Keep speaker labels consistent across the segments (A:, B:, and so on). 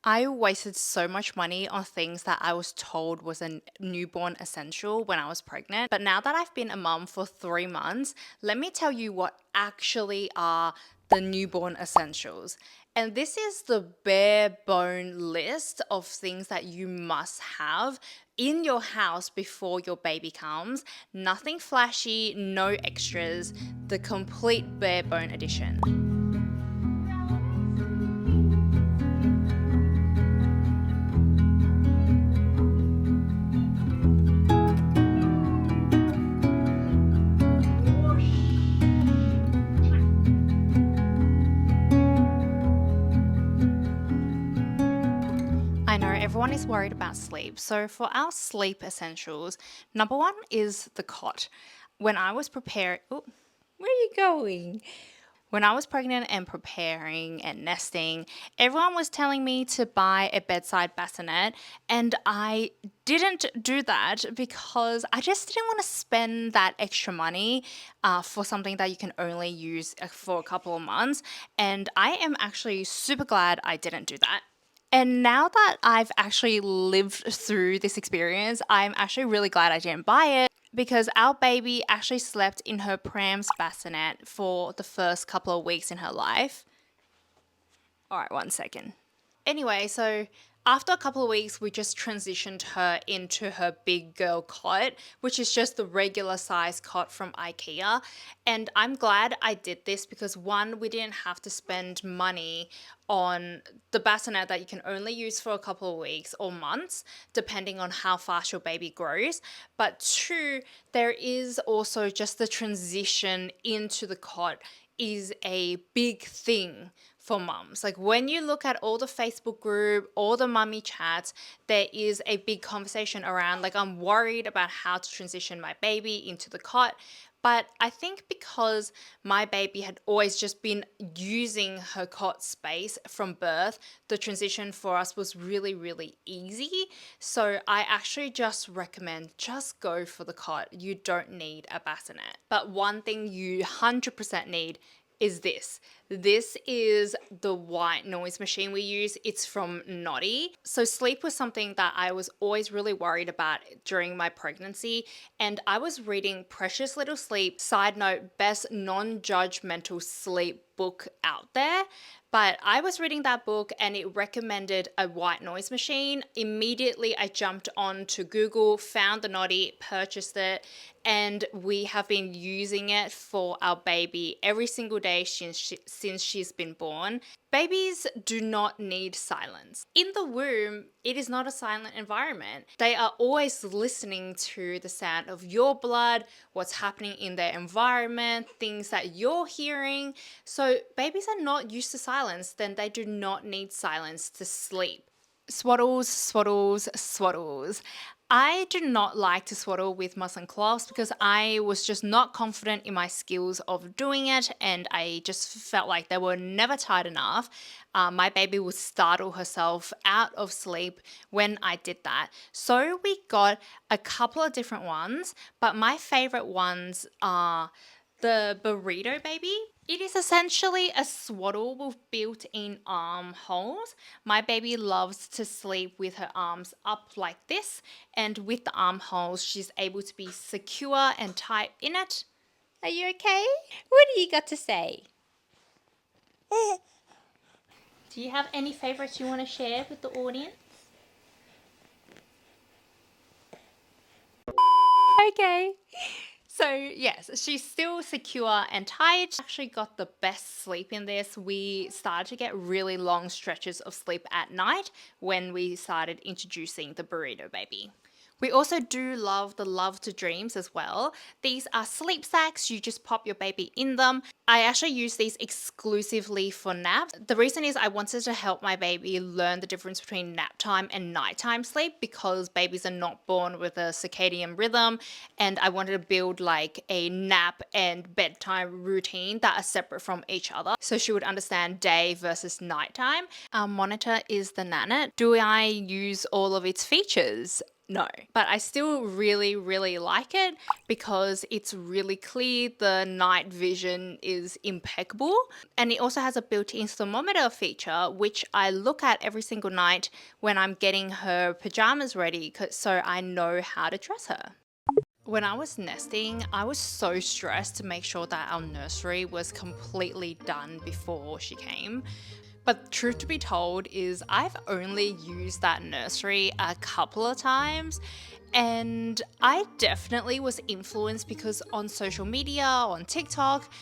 A: I wasted so much money on things that I was told was a newborn essential when I was pregnant. But now that I've been a mum for 3 months, let me tell you what actually are the newborn essentials. And this is the bare bone list of things that you must have in your house before your baby comes. Nothing flashy, no extras, the complete bare bone edition. I know everyone is worried about sleep. So, for our sleep essentials, number one is the cot. When I was preparing, oh, where are you going? When I was pregnant and preparing and nesting, everyone was telling me to buy a bedside bassinet, and I didn't do that because I just didn't want to spend that extra money for something that you can only use for a couple of months. And I am actually super glad I didn't do that. And now that I've actually lived through this experience, I'm actually really glad I didn't buy it because our baby actually slept in her pram's bassinet for the first couple of weeks in her life. All right, one second. Anyway, so after a couple of weeks, we just transitioned her into her big girl cot, which is just the regular size cot from IKEA. And I'm glad I did this because one, we didn't have to spend money on the bassinet that you can only use for a couple of weeks or months, depending on how fast your baby grows. But two, there is also just the transition into the cot is a big thing for mums. Like when you look at all the Facebook group, all the mummy chats, there is a big conversation around like I'm worried about how to transition my baby into the cot. But I think because my baby had always just been using her cot space from birth, the transition for us was really, really easy. So I actually just recommend just go for the cot. You don't need a bassinet. But one thing you 100% need is this. This is the white noise machine we use. It's from Noddy. So sleep was something that I was always really worried about during my pregnancy. And I was reading Precious Little Sleep, side note, best non-judgmental sleep book out there. But I was reading that book and it recommended a white noise machine. Immediately, I jumped on to Google, found the Noddy, purchased it, and we have been using it for our baby every single day since she's been born. Babies do not need silence. In the womb, it is not a silent environment. They are always listening to the sound of your blood, what's happening in their environment, things that you're hearing. So, babies are not used to silence, then they do not need silence to sleep. Swaddles, swaddles, swaddles. I do not like to swaddle with muslin cloths because I was just not confident in my skills of doing it and I just felt like they were never tight enough. My baby would startle herself out of sleep when I did that. So we got a couple of different ones, but my favorite ones are the burrito baby. It is essentially a swaddle with built-in arm holes. My baby loves to sleep with her arms up like this, and with the arm holes, she's able to be secure and tight in it. Are you okay? What do you got to say? Do you have any favorites you want to share with the audience? Okay. So yes, she's still secure and tight. Actually got the best sleep in this. We started to get really long stretches of sleep at night when we started introducing the burrito baby. We also do love the Love to Dreams as well. These are sleep sacks. You just pop your baby in them. I actually use these exclusively for naps. The reason is I wanted to help my baby learn the difference between nap time and nighttime sleep because babies are not born with a circadian rhythm, and I wanted to build like a nap and bedtime routine that are separate from each other so she would understand day versus nighttime. Our monitor is the Nanit. Do I use all of its features? No, but I still really, really like it because it's really clear. The night vision is impeccable. And it also has a built-in thermometer feature, which I look at every single night when I'm getting her pajamas ready, so I know how to dress her. When I was nesting, I was so stressed to make sure that our nursery was completely done before she came. But truth to be told is I've only used that nursery a couple of times, and I definitely was influenced because on social media, on TikTok,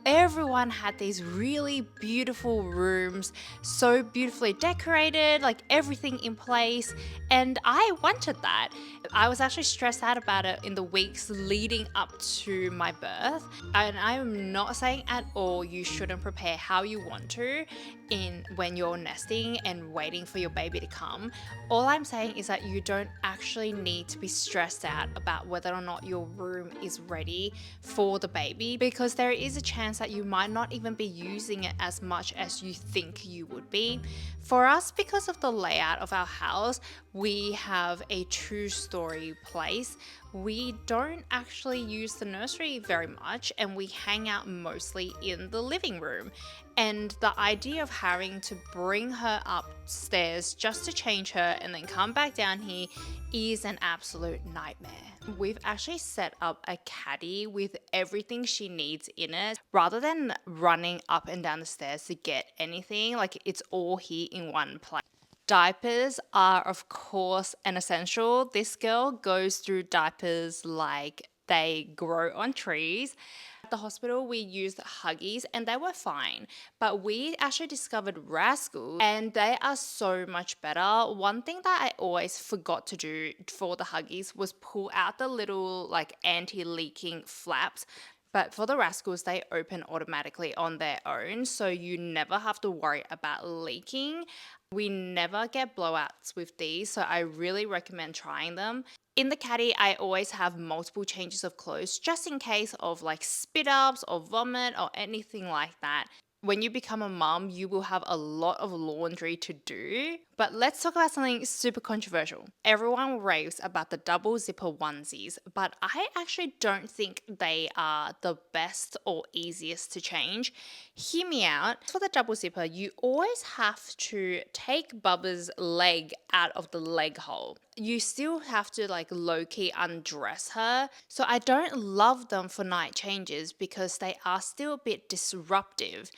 A: everyone had these really beautiful rooms, so beautifully decorated, like everything in place, and I wanted that. I was actually stressed out about it in the weeks leading up to my birth, and I'm not saying at all you shouldn't prepare how you want to in when you're nesting and waiting for your baby to come. All I'm saying is that you don't actually need to be stressed out about whether or not your room is ready for the baby, because there is a chance that you might not even be using it as much as you think you would be. For us, because of the layout of our house, we have a two-story place. We don't actually use the nursery very much, and we hang out mostly in the living room. And the idea of having to bring her upstairs just to change her and then come back down here is an absolute nightmare. We've actually set up a caddy with everything she needs in it rather than running up and down the stairs to get anything. Like, it's all here in one place. Diapers are, of course, an essential. This girl goes through diapers like they grow on trees. At the hospital, we used Huggies and they were fine, but we actually discovered Rascals and they are so much better. One thing that I always forgot to do for the Huggies was pull out the little like anti-leaking flaps. But for the Rascals, they open automatically on their own, so you never have to worry about leaking. We never get blowouts with these, so I really recommend trying them. In the caddy, I always have multiple changes of clothes just in case of like spit ups or vomit or anything like that. When you become a mum, you will have a lot of laundry to do. But let's talk about something super controversial. Everyone raves about the double zipper onesies, but I actually don't think they are the best or easiest to change. Hear me out. For the double zipper, you always have to take Bubba's leg out of the leg hole. You still have to like low-key undress her. So I don't love them for night changes because they are still a bit disruptive.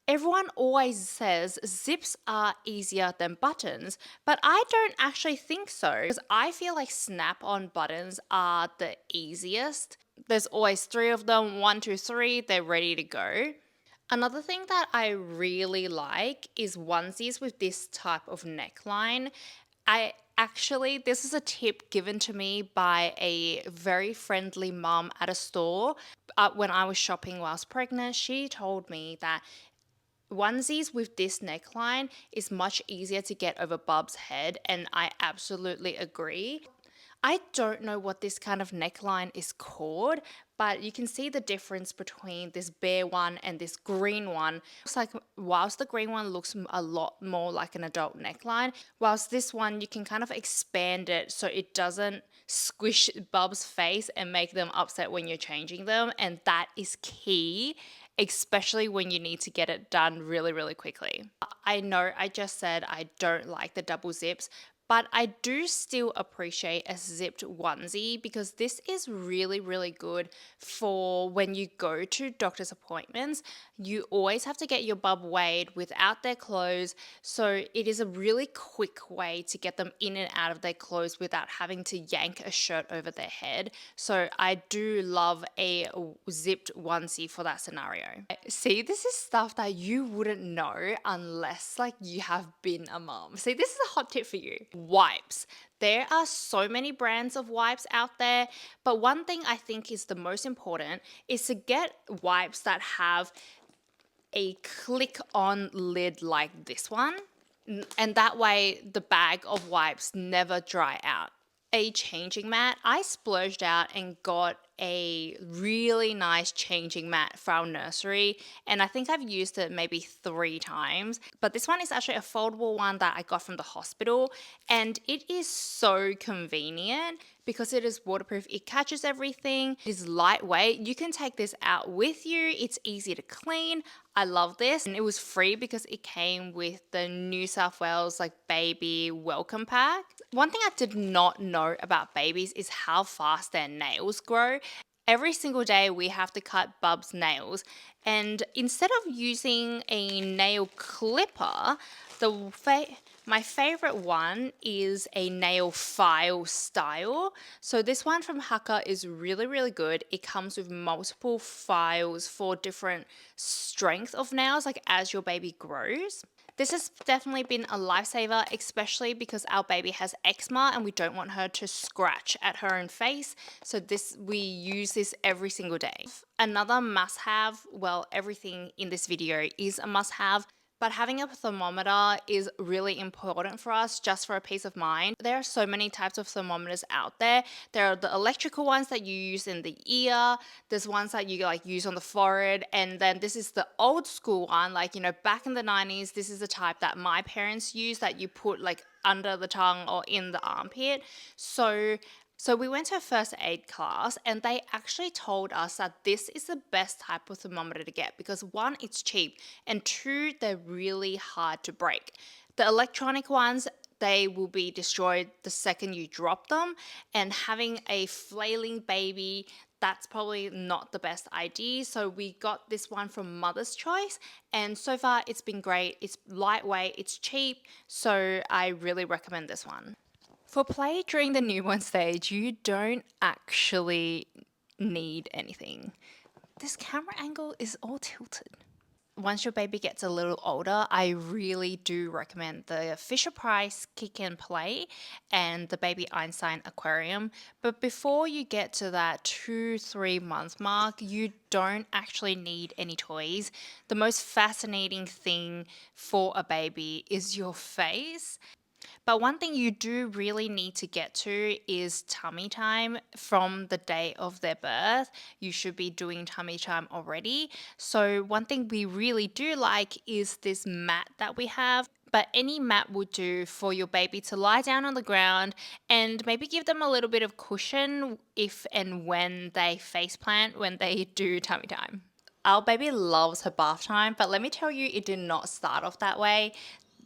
A: Everyone always says zips are easier than buttons, but I don't actually think so because I feel like snap on buttons are the easiest. There's always three of them, one, two, three, they're ready to go. Another thing that I really like is onesies with this type of neckline. This is a tip given to me by a very friendly mum at a store. When I was shopping whilst pregnant, she told me that onesies with this neckline is much easier to get over Bub's head, and I absolutely agree. I don't know what this kind of neckline is called, but you can see the difference between this bare one and this green one. It's like, whilst the green one looks a lot more like an adult neckline, whilst this one you can kind of expand it so it doesn't squish Bub's face and make them upset when you're changing them, and that is key, especially when you need to get it done really, really quickly. I know I just said I don't like the double zips, but I do still appreciate a zipped onesie because this is really, really good for when you go to doctor's appointments. You always have to get your bub weighed without their clothes. So it is a really quick way to get them in and out of their clothes without having to yank a shirt over their head. So I do love a zipped onesie for that scenario. See, this is stuff that you wouldn't know unless like you have been a mom. See, this is a hot tip for you. Wipes. There are so many brands of wipes out there, but one thing I think is the most important is to get wipes that have a click-on lid like this one, and that way the bag of wipes never dry out. A changing mat, I splurged out and got a really nice changing mat for our nursery, and I think I've used it maybe 3 times. But this one is actually a foldable one that I got from the hospital, and it is so convenient because it is waterproof. It catches everything. It is lightweight. You can take this out with you. It's easy to clean. I love this, and it was free because it came with the New South Wales like baby welcome pack. One thing I did not know about babies is how fast their nails grow. Every single day we have to cut Bub's nails, and instead of using a nail clipper, my favorite one is a nail file style. So this one from Hakka is really good. It comes with multiple files for different strength of nails, like as your baby grows. This has definitely been a lifesaver, especially because our baby has eczema and we don't want her to scratch at her own face. So we use this every single day. Another must-have, well, everything in this video is a must-have, but having a thermometer is really important for us just for a peace of mind. There are so many types of thermometers out there. There are the electrical ones that you use in the ear. There's ones that you like use on the forehead. And then this is the old school one, like, you know, back in the 90s, this is the type that my parents used that you put like under the tongue or in the armpit. So we went to a first aid class and they actually told us that this is the best type of thermometer to get because one, it's cheap, and two, they're really hard to break. The electronic ones, they will be destroyed the second you drop them, and having a flailing baby, that's probably not the best idea. So we got this one from Mother's Choice, and so far it's been great. It's lightweight, it's cheap, so I really recommend this one. For play during the newborn stage, you don't actually need anything. This camera angle is all tilted. Once your baby gets a little older, I really do recommend the Fisher-Price Kick and Play and the Baby Einstein Aquarium. But before you get to that 2-3 month mark, you don't actually need any toys. The most fascinating thing for a baby is your face. But one thing you do really need to get to is tummy time from the day of their birth. You should be doing tummy time already. So one thing we really do like is this mat that we have. But any mat would do for your baby to lie down on the ground and maybe give them a little bit of cushion if and when they face plant when they do tummy time. Our baby loves her bath time, but let me tell you, it did not start off that way.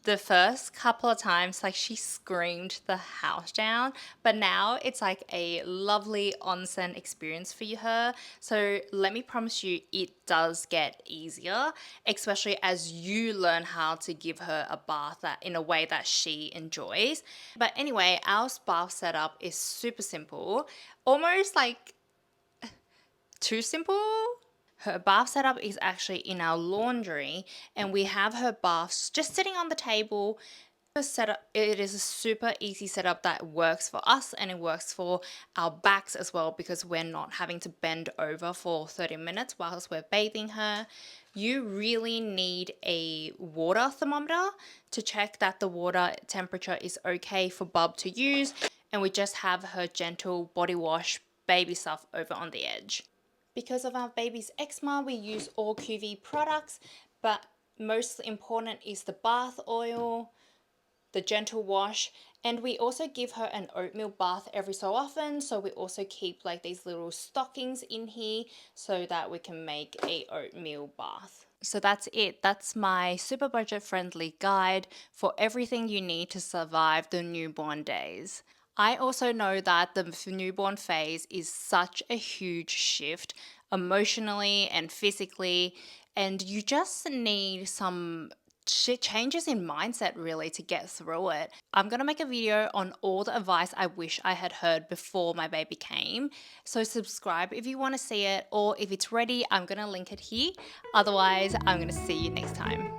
A: The first couple of times, like, she screamed the house down, but now it's like a lovely onsen experience for her. So let me promise you, it does get easier, especially as you learn how to give her a bath that in a way that she enjoys. But anyway, our bath setup is super simple, almost like too simple. Her bath setup is actually in our laundry, and we have her baths just sitting on the table. It is a super easy setup that works for us and it works for our backs as well because we're not having to bend over for 30 minutes whilst we're bathing her. You really need a water thermometer to check that the water temperature is okay for Bub to use, and we just have her gentle body wash baby stuff over on the edge. Because of our baby's eczema, we use all QV products, but most important is the bath oil, the gentle wash, and we also give her an oatmeal bath every so often. So we also keep like these little stockings in here so that we can make a oatmeal bath. So that's it. That's my super budget friendly guide for everything you need to survive the newborn days. I also know that the newborn phase is such a huge shift emotionally and physically, and you just need some changes in mindset really to get through it. I'm going to make a video on all the advice I wish I had heard before my baby came. So subscribe if you want to see it, or if it's ready, I'm going to link it here. Otherwise, I'm going to see you next time.